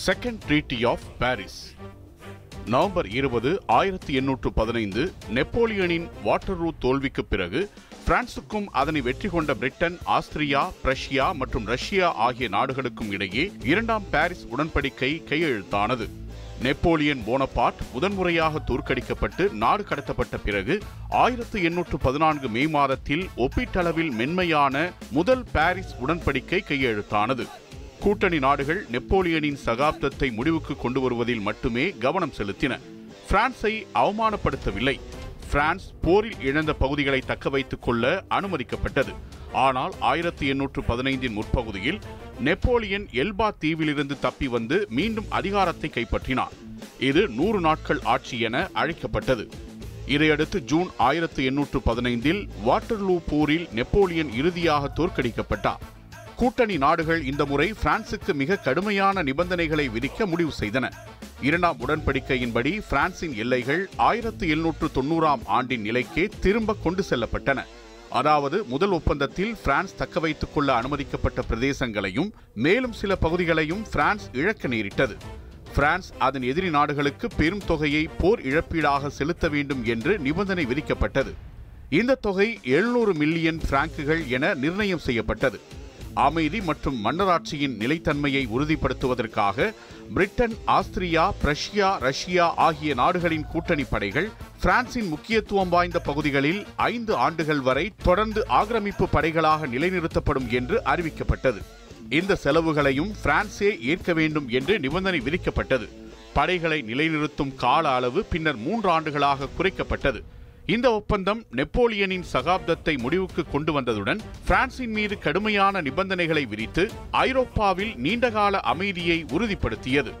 Second treaty of Paris. November 20, 1815 நெப்போலியனின் Waterloo தோல்விக்கு பிறகு பிரான்சுக்கும் அதனை வெற்றி கொண்ட பிரிட்டன், ஆஸ்திரியா, பிரஷ்யா மற்றும் ரஷ்யா ஆகிய நாடுகளுக்கும் இடையே இரண்டாம் பாரிஸ் உடன்படிக்கை கையெழுத்தானது. நெப்போலியன் போனபார்ட் முதன்முறையாக தோற்கடிக்கப்பட்டு நாடு கடத்தப்பட்ட பிறகு 1814 மே மாதத்தில் ஒப்பீட்டளவில் மென்மையான முதல் பாரிஸ் உடன்படிக்கை கையெழுத்தானது. கூட்டணி நாடுகள் நெப்போலியனின் சகாப்தத்தை முடிவுக்கு கொண்டு வருவதில் மட்டுமே கவனம் செலுத்தின. பிரான்சை அவமானப்படுத்தவில்லை. பிரான்ஸ் போரில் இழந்த பகுதிகளை தக்க வைத்துக் கொள்ள அனுமதிக்கப்பட்டது. ஆனால் 1815 முற்பகுதியில் நெப்போலியன் எல்பா தீவிலிருந்து தப்பி வந்து மீண்டும் அதிகாரத்தை கைப்பற்றினார். இது 100 நாட்கள் ஆட்சி என அழைக்கப்பட்டது. இதையடுத்து ஜூன் 1815 வாட்டர்லூ போரில் நெப்போலியன் இறுதியாக தோற்கடிக்கப்பட்டார். கூட்டணி நாடுகள் இந்த முறை பிரான்சுக்கு மிக கடுமையான நிபந்தனைகளை விதிக்க முடிவு செய்தன. இரண்டாம் உடன்படிக்கையின்படி பிரான்சின் எல்லைகள் 1790ஆம் ஆண்டின் நிலைக்கே திரும்ப கொண்டு செல்லப்பட்டன. அதாவது முதல் ஒப்பந்தத்தில் பிரான்ஸ் தக்க வைத்துக் கொள்ள அனுமதிக்கப்பட்ட பிரதேசங்களையும் மேலும் சில பகுதிகளையும் பிரான்ஸ் இழக்க நேரிட்டது. பிரான்ஸ் அதன் எதிரி நாடுகளுக்கு பெரும் தொகையை போர் இழப்பீடாக செலுத்த வேண்டும் என்று நிபந்தனை விதிக்கப்பட்டது. இந்த தொகை 700 மில்லியன் பிராங்குகள் என நிர்ணயம் செய்யப்பட்டது. அமைதி மற்றும் மன்னராட்சியின் நிலைத்தன்மையை உறுதிப்படுத்துவதற்காக பிரிட்டன், ஆஸ்திரியா, பிரஷ்யா, ரஷ்யா ஆகிய நாடுகளின் கூட்டணி படைகள் பிரான்சின் முக்கியத்துவம் வாய்ந்த பகுதிகளில் 5 ஆண்டுகள் வரை தொடர்ந்து ஆக்கிரமிப்பு படைகளாக நிலைநிறுத்தப்படும் என்று அறிவிக்கப்பட்டது. இந்த செலவுகளையும் பிரான்சே ஏற்க வேண்டும் என்று நிபந்தனை விதிக்கப்பட்டது. படைகளை நிலைநிறுத்தும் கால அளவு பின்னர் 3 ஆண்டுகளாக குறைக்கப்பட்டது. இந்த ஒப்பந்தம் நெப்போலியனின் சகாப்தத்தை முடிவுக்கு கொண்டு வந்ததுடன் பிரான்சின் மீது கடுமையான நிபந்தனைகளை விதித்து ஐரோப்பாவில் நீண்டகால அமைதியை உறுதிப்படுத்தியது.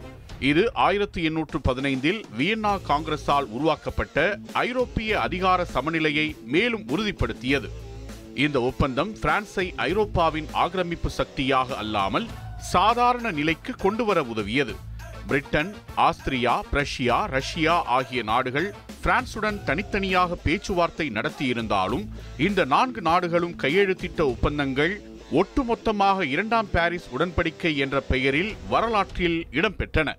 இது 1815 வியன்னா காங்கிரஸால் உருவாக்கப்பட்ட ஐரோப்பிய அதிகார சமநிலையை மேலும் உறுதிப்படுத்தியது. இந்த ஒப்பந்தம் பிரான்சை ஐரோப்பாவின் ஆக்கிரமிப்பு சக்தியாக அல்லாமல் சாதாரண நிலைக்கு கொண்டு வர உதவியது. பிரிட்டன், ஆஸ்திரியா, பிரஷ்யா, ரஷ்யா ஆகிய நாடுகள் பிரான்சுடன் தனித்தனியாக பேச்சுவார்த்தை நடத்தியிருந்தாலும் இந்த 4 நாடுகளும் கையெழுத்திட்ட ஒப்பந்தங்கள் ஒட்டுமொத்தமாக இரண்டாம் பாரிஸ் உடன்படிக்கை என்ற பெயரில் வரலாற்றில் இடம்பெற்றன.